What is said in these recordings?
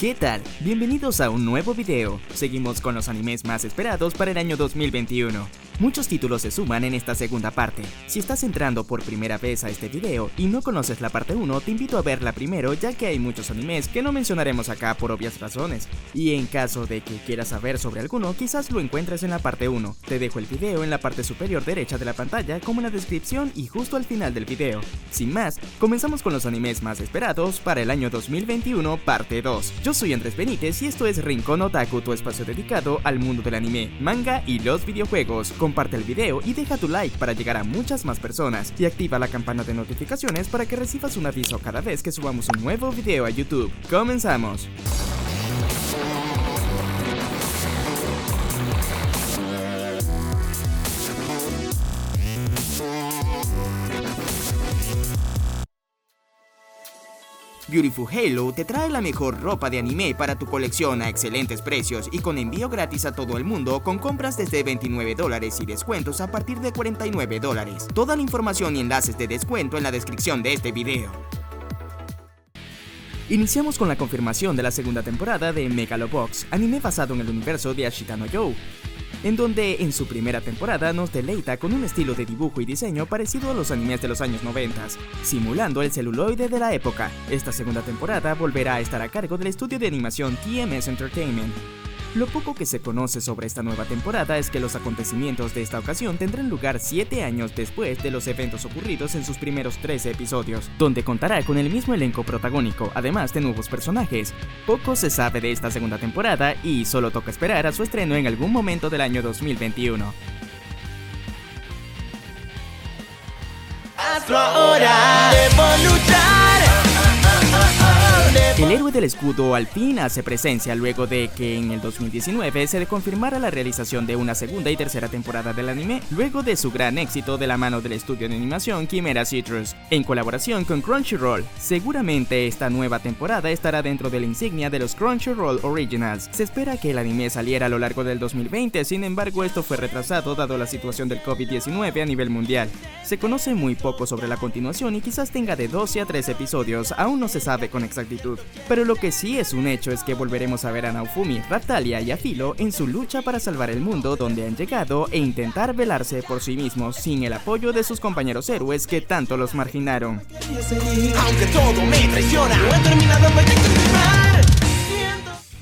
¿Qué tal? Bienvenidos a un nuevo video. Seguimos con los animes más esperados para el año 2021. Muchos títulos se suman en esta segunda parte. Si estás entrando por primera vez a este video y no conoces la parte 1, te invito a verla primero, ya que hay muchos animes que no mencionaremos acá por obvias razones. Y en caso de que quieras saber sobre alguno, quizás lo encuentres en la parte 1. Te dejo el video en la parte superior derecha de la pantalla, como en la descripción y justo al final del video. Sin más, comenzamos con los animes más esperados para el año 2021, parte 2. Yo soy Andrés Benítez y esto es Rincón Otaku, tu espacio dedicado al mundo del anime, manga y los videojuegos. Comparte el video y deja tu like para llegar a muchas más personas y activa la campana de notificaciones para que recibas un aviso cada vez que subamos un nuevo video a YouTube. ¡Comenzamos! Beautiful Halo te trae la mejor ropa de anime para tu colección a excelentes precios y con envío gratis a todo el mundo con compras desde $29 y descuentos a partir de $49. Toda la información y enlaces de descuento en la descripción de este video. Iniciamos con la confirmación de la segunda temporada de Megalobox, anime basado en el universo de Ashita no Joe, en donde en su primera temporada nos deleita con un estilo de dibujo y diseño parecido a los animes de los años 90, simulando el celuloide de la época. Esta segunda temporada volverá a estar a cargo del estudio de animación TMS Entertainment. Lo poco que se conoce sobre esta nueva temporada es que los acontecimientos de esta ocasión tendrán lugar 7 años después de los eventos ocurridos en sus primeros 13 episodios, donde contará con el mismo elenco protagónico, además de nuevos personajes. Poco se sabe de esta segunda temporada y solo toca esperar a su estreno en algún momento del año 2021. Hazlo ahora, debo luchar. El héroe del escudo al fin hace presencia luego de que en el 2019 se confirmara la realización de una segunda y tercera temporada del anime, luego de su gran éxito de la mano del estudio de animación Chimera Citrus, en colaboración con Crunchyroll. Seguramente esta nueva temporada estará dentro de la insignia de los Crunchyroll Originals. Se espera que el anime saliera a lo largo del 2020, sin embargo esto fue retrasado dado la situación del COVID-19 a nivel mundial. Se conoce muy poco sobre la continuación y quizás tenga de 12 a 13 episodios, aún no se sabe con exactitud. Pero lo que sí es un hecho es que volveremos a ver a Naofumi, Raphtalia y a Philo en su lucha para salvar el mundo donde han llegado e intentar velarse por sí mismos sin el apoyo de sus compañeros héroes que tanto los marginaron. Aunque todo me traiciona, no he terminado el proyecto de filmar.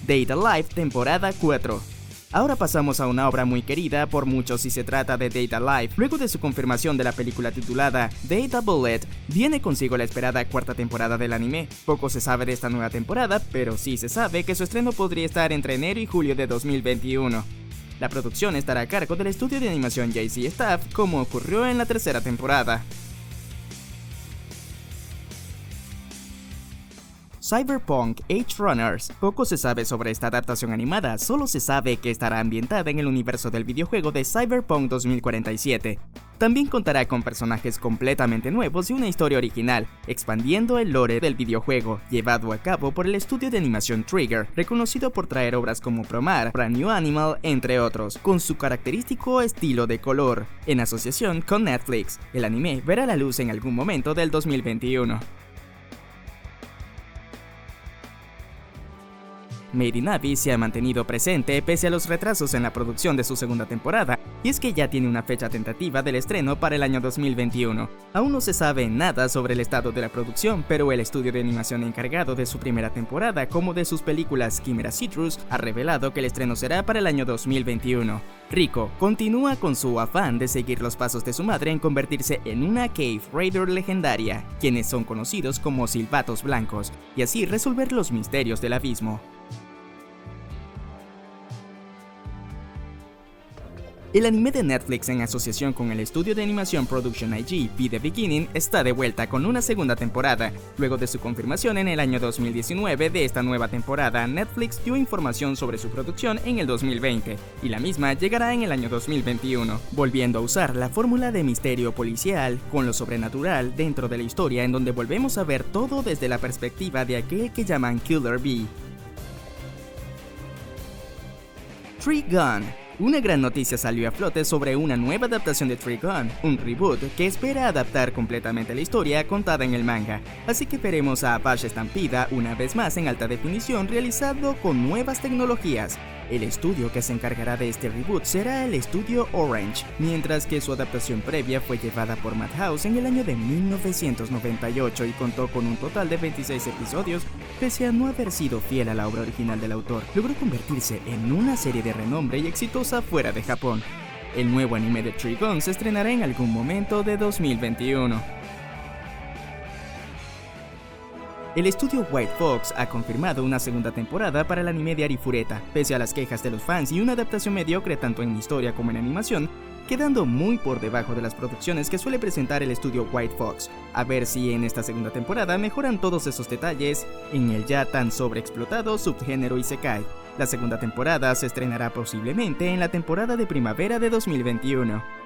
Date A Live temporada 4. Ahora pasamos a una obra muy querida por muchos si se trata de Date A Live. Luego de su confirmación de la película titulada Date A Bullet, viene consigo la esperada cuarta temporada del anime. Poco se sabe de esta nueva temporada, pero sí se sabe que su estreno podría estar entre enero y julio de 2021. La producción estará a cargo del estudio de animación JC Staff, como ocurrió en la tercera temporada. Cyberpunk Edge Runners. Poco se sabe sobre esta adaptación animada, solo se sabe que estará ambientada en el universo del videojuego de Cyberpunk 2047. También contará con personajes completamente nuevos y una historia original, expandiendo el lore del videojuego, llevado a cabo por el estudio de animación Trigger, reconocido por traer obras como Promare, Brand New Animal, entre otros, con su característico estilo de color, en asociación con Netflix. El anime verá la luz en algún momento del 2021. Made in Abyss se ha mantenido presente pese a los retrasos en la producción de su segunda temporada, y es que ya tiene una fecha tentativa del estreno para el año 2021. Aún no se sabe nada sobre el estado de la producción, pero el estudio de animación encargado de su primera temporada como de sus películas Chimera Citrus ha revelado que el estreno será para el año 2021. Rico continúa con su afán de seguir los pasos de su madre en convertirse en una Cave Raider legendaria, quienes son conocidos como Silbatos Blancos, y así resolver los misterios del abismo. El anime de Netflix en asociación con el estudio de animación Production IG Be The Beginning está de vuelta con una segunda temporada. Luego de su confirmación en el año 2019 de esta nueva temporada, Netflix dio información sobre su producción en el 2020, y la misma llegará en el año 2021, volviendo a usar la fórmula de misterio policial con lo sobrenatural dentro de la historia, en donde volvemos a ver todo desde la perspectiva de aquel que llaman Killer Bee. Trigun. Una gran noticia salió a flote sobre una nueva adaptación de Trigun, un reboot que espera adaptar completamente la historia contada en el manga, así que veremos a Apache Stampida una vez más en alta definición realizado con nuevas tecnologías. El estudio que se encargará de este reboot será el estudio Orange, mientras que su adaptación previa fue llevada por Madhouse en el año de 1998 y contó con un total de 26 episodios. Pese a no haber sido fiel a la obra original del autor, logró convertirse en una serie de renombre y exitosa fuera de Japón. El nuevo anime de Trigun se estrenará en algún momento de 2021. El estudio White Fox ha confirmado una segunda temporada para el anime de Arifureta, pese a las quejas de los fans y una adaptación mediocre tanto en historia como en animación, quedando muy por debajo de las producciones que suele presentar el estudio White Fox. A ver si en esta segunda temporada mejoran todos esos detalles en el ya tan sobreexplotado subgénero Isekai. La segunda temporada se estrenará posiblemente en la temporada de primavera de 2021.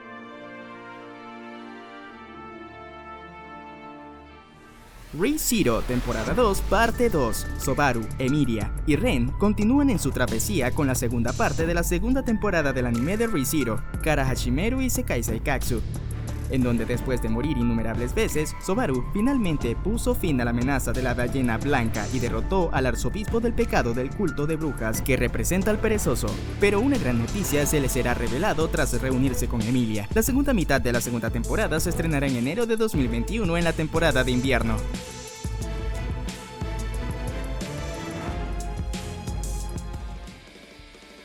Re:Zero temporada 2 parte 2. Sobaru, Emilia y Ren continúan en su travesía con la segunda parte de la segunda temporada del anime de Re:Zero, Kara Hashimeru Isekai Seikatsu, en donde después de morir innumerables veces, Sobaru finalmente puso fin a la amenaza de la ballena blanca y derrotó al arzobispo del pecado del culto de brujas que representa al perezoso. Pero una gran noticia se le será revelado tras reunirse con Emilia. La segunda mitad de la segunda temporada se estrenará en enero de 2021 en la temporada de invierno.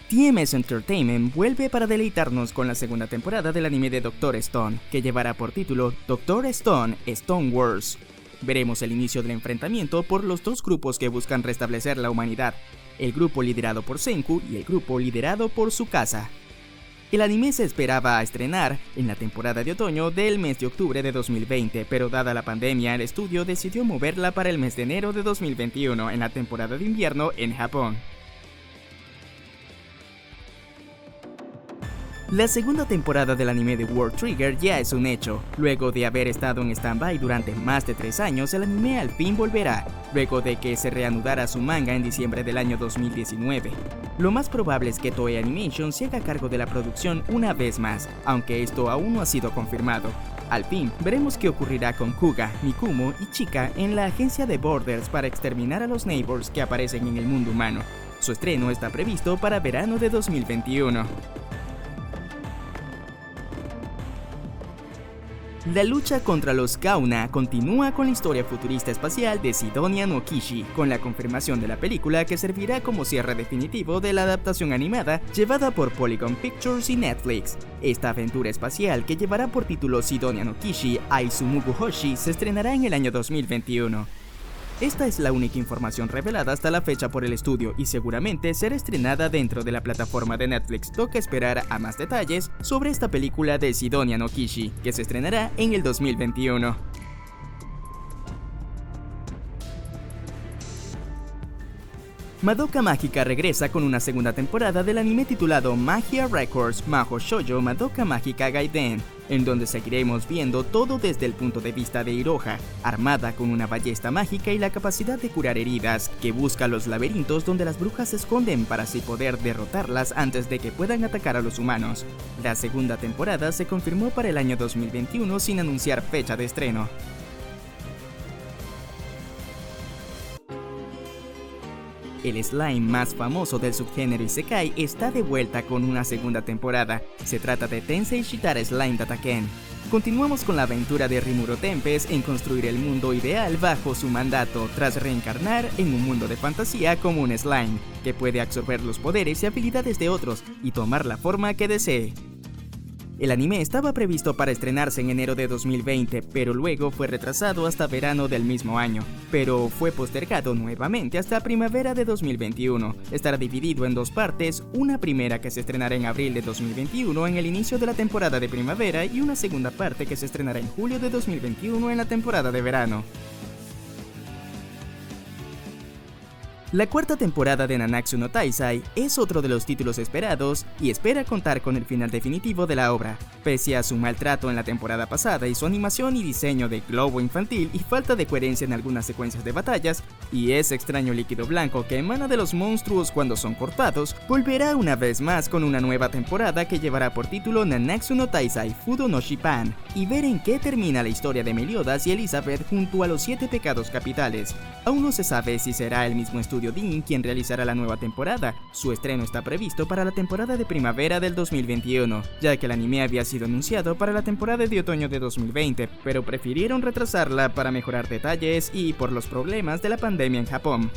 TMS Entertainment vuelve para deleitarnos con la segunda temporada del anime de Dr. Stone, que llevará por título Dr. Stone, Stone Wars. Veremos el inicio del enfrentamiento por los dos grupos que buscan restablecer la humanidad, el grupo liderado por Senku y el grupo liderado por Tsukasa. El anime se esperaba a estrenar en la temporada de otoño del mes de octubre de 2020, pero dada la pandemia, el estudio decidió moverla para el mes de enero de 2021 en la temporada de invierno en Japón. La segunda temporada del anime de World Trigger ya es un hecho. Luego de haber estado en stand-by durante más de 3 años, el anime al fin volverá, luego de que se reanudara su manga en diciembre del año 2019. Lo más probable es que Toei Animation se haga cargo de la producción una vez más, aunque esto aún no ha sido confirmado. Al fin, veremos qué ocurrirá con Kuga, Mikumo y Chika en la agencia de Borders para exterminar a los Neighbors que aparecen en el mundo humano. Su estreno está previsto para verano de 2021. La lucha contra los Kauna continúa con la historia futurista espacial de Sidonia no Kishi, con la confirmación de la película que servirá como cierre definitivo de la adaptación animada llevada por Polygon Pictures y Netflix. Esta aventura espacial, que llevará por título Sidonia no Kishi Aizumugu Hoshi, se estrenará en el año 2021. Esta es la única información revelada hasta la fecha por el estudio y seguramente será estrenada dentro de la plataforma de Netflix. Toca esperar a más detalles sobre esta película de Sidonia no Kishi, que se estrenará en el 2021. Madoka Mágica regresa con una segunda temporada del anime titulado Magia Records Mahou Shoujo Madoka Mágica Gaiden, en donde seguiremos viendo todo desde el punto de vista de Iroha, armada con una ballesta mágica y la capacidad de curar heridas, que busca los laberintos donde las brujas se esconden para así poder derrotarlas antes de que puedan atacar a los humanos. La segunda temporada se confirmó para el año 2021 sin anunciar fecha de estreno. El slime más famoso del subgénero Isekai está de vuelta con una segunda temporada. Se trata de Tensei Shitara Slime Dataken. Continuamos con la aventura de Rimuro Tempest en construir el mundo ideal bajo su mandato, tras reencarnar en un mundo de fantasía como un slime, que puede absorber los poderes y habilidades de otros y tomar la forma que desee. El anime estaba previsto para estrenarse en enero de 2020, pero luego fue retrasado hasta verano del mismo año, pero fue postergado nuevamente hasta primavera de 2021. Estará dividido en 2 partes, una primera que se estrenará en abril de 2021 en el inicio de la temporada de primavera y una segunda parte que se estrenará en julio de 2021 en la temporada de verano. La cuarta temporada de Nanatsu no Taizai es otro de los títulos esperados y espera contar con el final definitivo de la obra, pese a su maltrato en la temporada pasada y su animación y diseño de globo infantil y falta de coherencia en algunas secuencias de batallas, y ese extraño líquido blanco que emana de los monstruos cuando son cortados, volverá una vez más con una nueva temporada que llevará por título Nanatsu no Taizai Fudo no Shippan, y ver en qué termina la historia de Meliodas y Elizabeth junto a los 7 pecados capitales. Aún no se sabe si será el mismo estudio Dean quien realizará la nueva temporada. Su estreno está previsto para la temporada de primavera del 2021, ya que el anime había sido anunciado para la temporada de otoño de 2020, pero prefirieron retrasarla para mejorar detalles y por los problemas de la pandemia en Japón.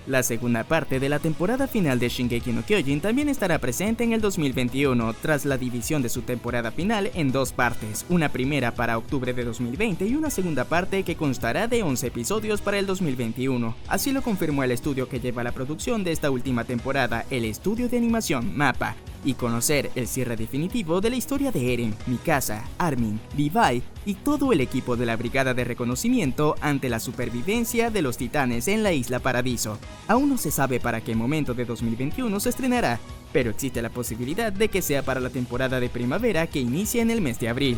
La segunda parte de la temporada final de Shingeki no Kyojin también estará presente en el 2021, tras la división de su temporada final en 2 partes, una primera para octubre de 2020 y una segunda parte que constará de 11 episodios para el 2021. Así lo confirmó el estudio que lleva la producción de esta última temporada, el estudio de animación MAPPA, y conocer el cierre definitivo de la historia de Eren, Mikasa, Armin, Levi y todo el equipo de la Brigada de Reconocimiento ante la supervivencia de los titanes en la Isla Paradiso. Aún no se sabe para qué momento de 2021 se estrenará, pero existe la posibilidad de que sea para la temporada de primavera que inicia en el mes de abril.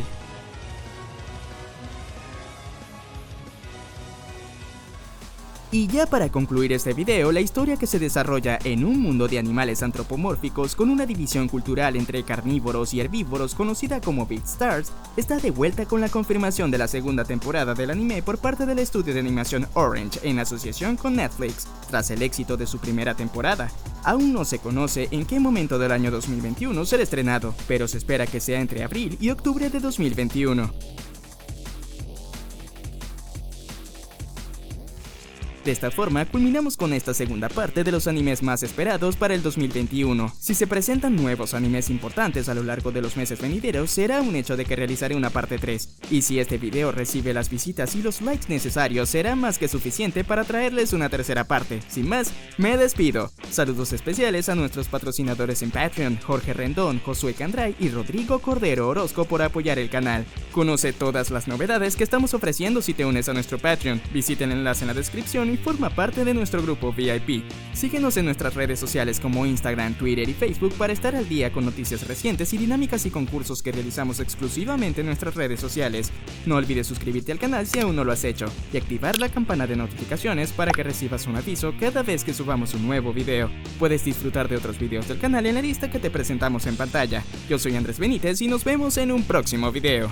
Y ya para concluir este video, la historia que se desarrolla en un mundo de animales antropomórficos con una división cultural entre carnívoros y herbívoros conocida como Beastars, está de vuelta con la confirmación de la segunda temporada del anime por parte del estudio de animación Orange en asociación con Netflix, tras el éxito de su primera temporada. Aún no se conoce en qué momento del año 2021 será estrenado, pero se espera que sea entre abril y octubre de 2021. De esta forma, culminamos con esta segunda parte de los animes más esperados para el 2021. Si se presentan nuevos animes importantes a lo largo de los meses venideros, será un hecho de que realizaré una parte 3. Y si este video recibe las visitas y los likes necesarios, será más que suficiente para traerles una tercera parte. Sin más, me despido. Saludos especiales a nuestros patrocinadores en Patreon, Jorge Rendón, Josué Candray y Rodrigo Cordero Orozco por apoyar el canal. Conoce todas las novedades que estamos ofreciendo si te unes a nuestro Patreon. Visita el enlace en la descripción y forma parte de nuestro grupo VIP. Síguenos en nuestras redes sociales como Instagram, Twitter y Facebook para estar al día con noticias recientes y dinámicas y concursos que realizamos exclusivamente en nuestras redes sociales. No olvides suscribirte al canal si aún no lo has hecho y activar la campana de notificaciones para que recibas un aviso cada vez que subamos un nuevo video. Puedes disfrutar de otros videos del canal en la lista que te presentamos en pantalla. Yo soy Andrés Benítez y nos vemos en un próximo video.